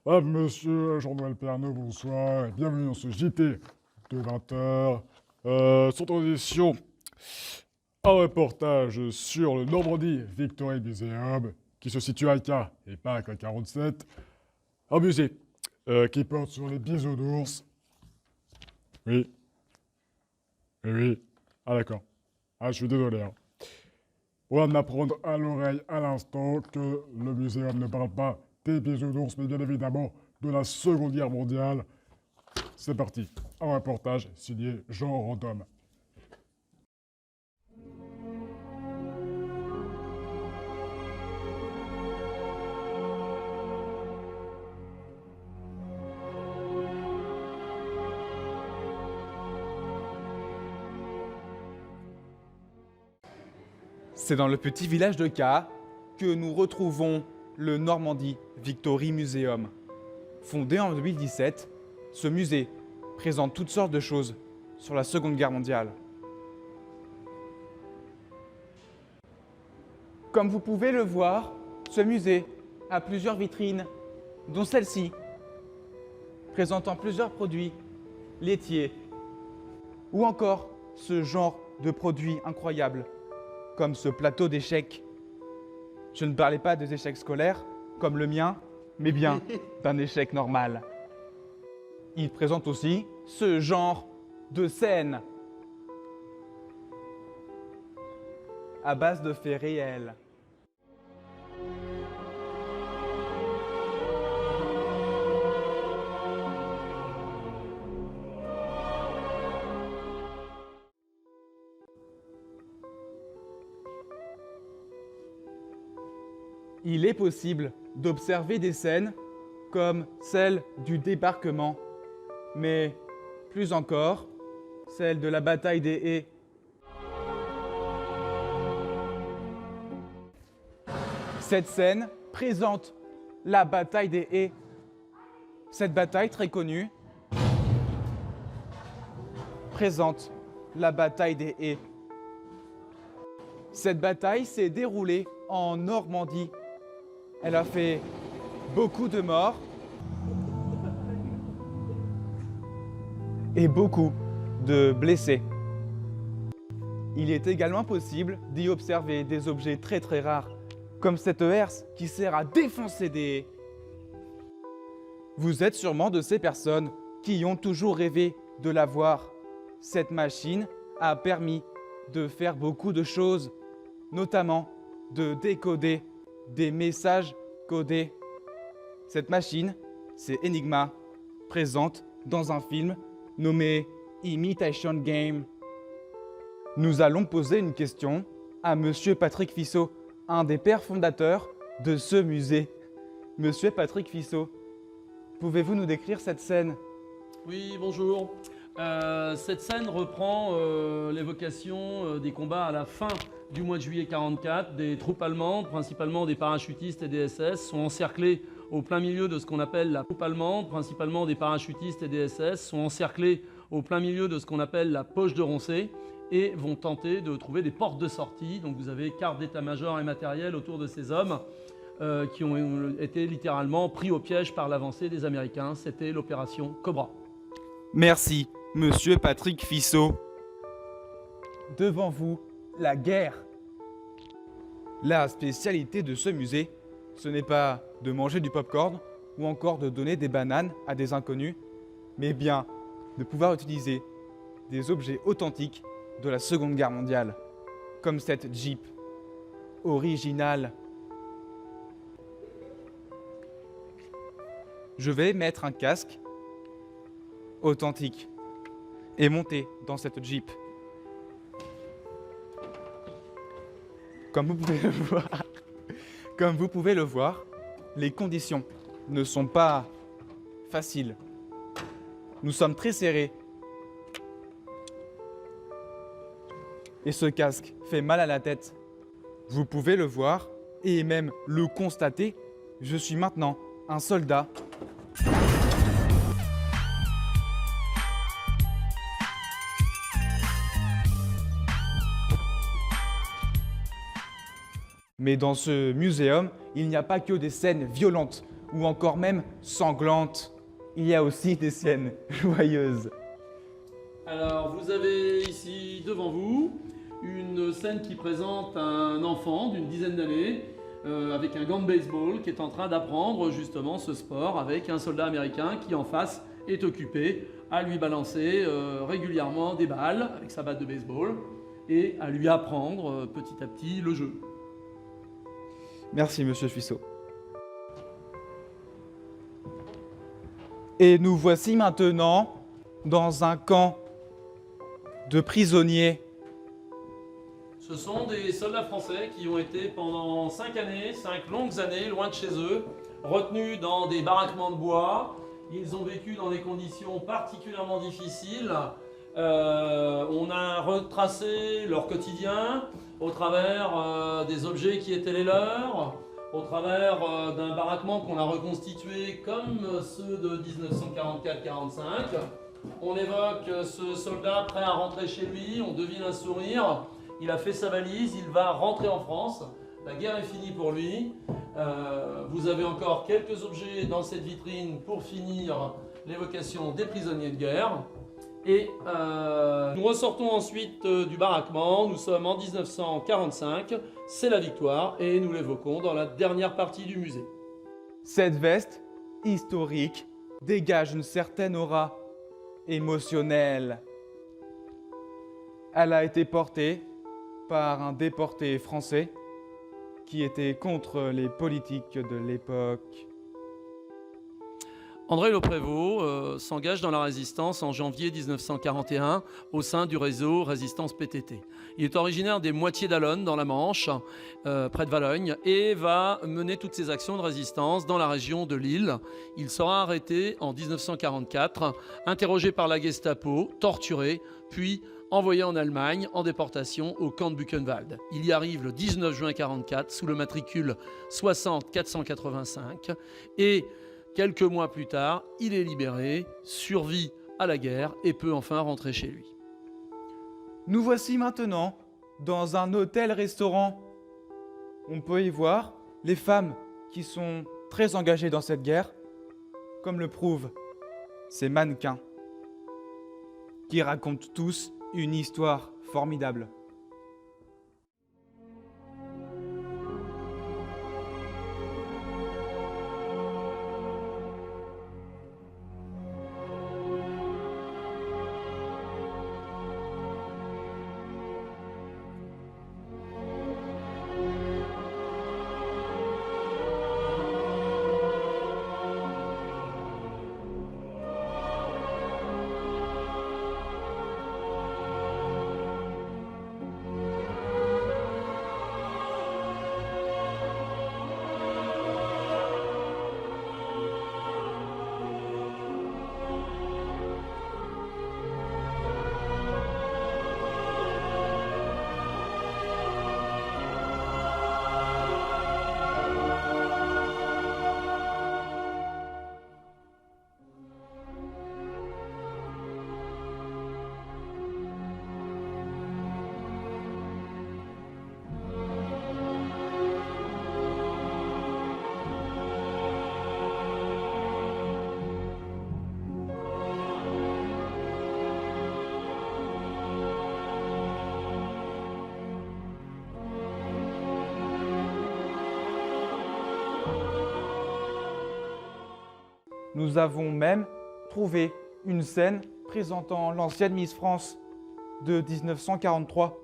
Monsieur Jean-Noël Pernaut, bonsoir et bienvenue dans ce JT de 20h. Sans transition, un reportage sur le Normandie Victory Museum qui se situe à Caen et pas à Caen 47. Un musée qui porte sur les bisounours. Oui. Oui. Ah d'accord. Ah, je suis désolé. On va m'apprendre à l'oreille à l'instant que le muséum ne parle pas des bisounours, mais bien évidemment de la Seconde Guerre mondiale. C'est parti, un reportage signé Jean Random. C'est dans le petit village de Caen que nous retrouvons le Normandie Victory Museum. Fondé en 2017, ce musée présente toutes sortes de choses sur la Seconde Guerre mondiale. Comme vous pouvez le voir, ce musée a plusieurs vitrines, dont celle-ci, présentant plusieurs produits laitiers, ou encore ce genre de produits incroyables, comme ce plateau d'échecs. Je ne parlais pas des échecs scolaires, comme le mien, mais bien d'un échec normal. Il présente aussi ce genre de scène à base de faits réels. Il est possible d'observer des scènes comme celle du débarquement, mais plus encore, celle de la bataille des haies. Cette scène présente la bataille des haies. Cette bataille très connue présente la bataille des haies. Cette bataille s'est déroulée en Normandie. Elle a fait beaucoup de morts et beaucoup de blessés. Il est également possible d'y observer des objets très très rares, comme cette herse qui sert à défoncer des haies. Vous êtes sûrement de ces personnes qui ont toujours rêvé de la voir. Cette machine a permis de faire beaucoup de choses, notamment de décoder des messages codés. Cette machine, c'est Enigma, présente dans un film nommé Imitation Game. Nous allons poser une question à Monsieur Patrick Fissot, un des pères fondateurs de ce musée. Monsieur Patrick Fissot, pouvez-vous nous décrire cette scène? Oui, bonjour. Cette scène reprend l'évocation des combats à la fin du mois de juillet 1944. Des troupes allemandes, principalement des parachutistes et des SS, sont encerclées au plein milieu de ce qu'on appelle la troupe allemande, principalement des parachutistes et des SS, sont encerclés au plein milieu de ce qu'on appelle la poche de Roncé et vont tenter de trouver des portes de sortie. Donc vous avez carte d'état-major et matériel autour de ces hommes qui ont été littéralement pris au piège par l'avancée des Américains. C'était l'opération Cobra. Merci, Monsieur Patrick Fissot. Devant vous, la guerre. La spécialité de ce musée, ce n'est pas de manger du pop-corn ou encore de donner des bananes à des inconnus, mais bien de pouvoir utiliser des objets authentiques de la Seconde Guerre mondiale, comme cette Jeep originale. Je vais mettre un casque authentique et monter dans cette Jeep. Comme vous pouvez le voir, les conditions ne sont pas faciles. Nous sommes très serrés. Et ce casque fait mal à la tête. Vous pouvez le voir et même le constater. Je suis maintenant un soldat. Mais dans ce muséum, il n'y a pas que des scènes violentes ou encore même sanglantes. Il y a aussi des scènes joyeuses. Alors, vous avez ici devant vous une scène qui présente un enfant d'une dizaine d'années avec un gant de baseball qui est en train d'apprendre justement ce sport avec un soldat américain qui en face est occupé à lui balancer régulièrement des balles avec sa batte de baseball et à lui apprendre petit à petit le jeu. Merci, monsieur Fuisseau. Et nous voici maintenant dans un camp de prisonniers. Ce sont des soldats français qui ont été pendant 5 longues années, loin de chez eux, retenus dans des baraquements de bois. Ils ont vécu dans des conditions particulièrement difficiles. On a retracé leur quotidien au travers des objets qui étaient les leurs, au travers d'un baraquement qu'on a reconstitué comme ceux de 1944-45. On évoque ce soldat prêt à rentrer chez lui, on devine un sourire. Il a fait sa valise, il va rentrer en France. La guerre est finie pour lui. Vous avez encore quelques objets dans cette vitrine pour finir l'évocation des prisonniers de guerre. Et nous ressortons ensuite du baraquement. Nous sommes en 1945. C'est la victoire et nous l'évoquons dans la dernière partie du musée. Cette veste historique dégage une certaine aura émotionnelle. Elle a été portée par un déporté français qui était contre les politiques de l'époque. André Le Prévost s'engage dans la résistance en janvier 1941 au sein du réseau Résistance PTT. Il est originaire des Moitiés d'Allonne dans la Manche, près de Valognes, et va mener toutes ses actions de résistance dans la région de Lille. Il sera arrêté en 1944, interrogé par la Gestapo, torturé, puis envoyé en Allemagne en déportation au camp de Buchenwald. Il y arrive le 19 juin 1944 sous le matricule 60 485 et quelques mois plus tard, il est libéré, survit à la guerre et peut enfin rentrer chez lui. Nous voici maintenant dans un hôtel-restaurant. On peut y voir les femmes qui sont très engagées dans cette guerre, comme le prouvent ces mannequins qui racontent tous une histoire formidable. Nous avons même trouvé une scène présentant l'ancienne Miss France de 1943.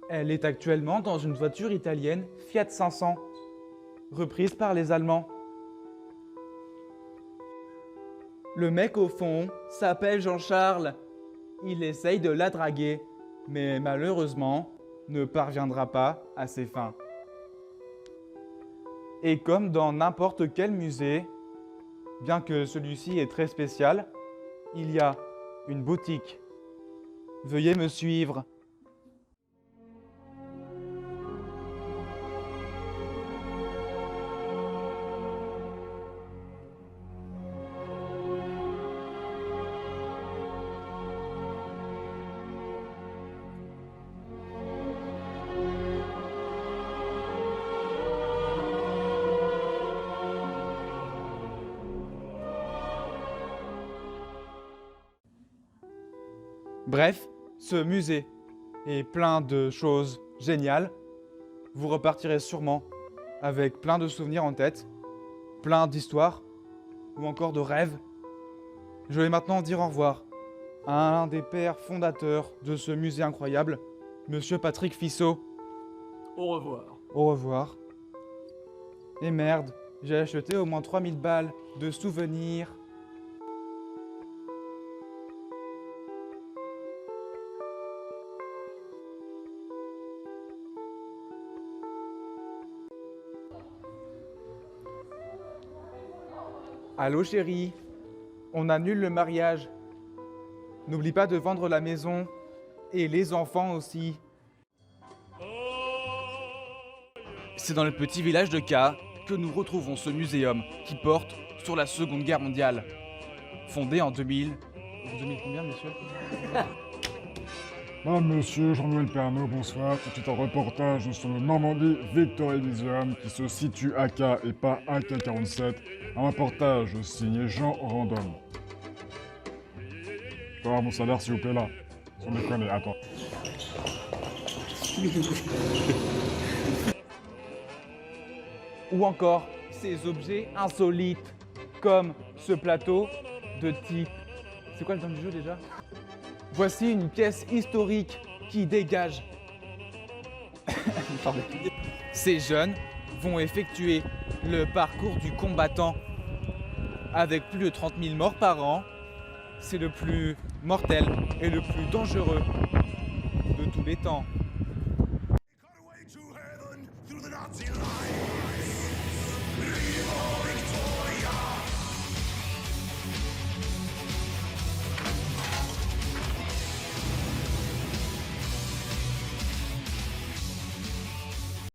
Elle est actuellement dans une voiture italienne Fiat 500, reprise par les Allemands. Le mec au fond s'appelle Jean-Charles. Il essaye de la draguer, mais malheureusement ne parviendra pas à ses fins. Et comme dans n'importe quel musée, bien que celui-ci est très spécial, il y a une boutique. Veuillez me suivre. Bref, ce musée est plein de choses géniales. Vous repartirez sûrement avec plein de souvenirs en tête, plein d'histoires ou encore de rêves. Je vais maintenant dire au revoir à un des pères fondateurs de ce musée incroyable, Monsieur Patrick Fissot. Au revoir. Au revoir. Et merde, j'ai acheté au moins 3000 balles de souvenirs. Allô chérie, on annule le mariage. N'oublie pas de vendre la maison et les enfants aussi. C'est dans le petit village de Ka que nous retrouvons ce muséum qui porte sur la Seconde Guerre mondiale. Fondé en 2000... 2000 combien, monsieur? Madame, monsieur, Jean-Noël Pernaut, bonsoir. Tout de suite un reportage sur le Normandie Victory Museum qui se situe à K et pas à K47. Un reportage signé Jean Random. Je peux avoir mon salaire s'il vous plaît là? Sans déconner, attends. Ou encore ces objets insolites, comme ce plateau de type... C'est quoi le nom du jeu déjà? Voici une pièce historique qui dégage. Pardon. Ces jeunes vont effectuer le parcours du combattant. Avec plus de 30 000 morts par an, c'est le plus mortel et le plus dangereux de tous les temps. Got away to heaven through the Nazi line.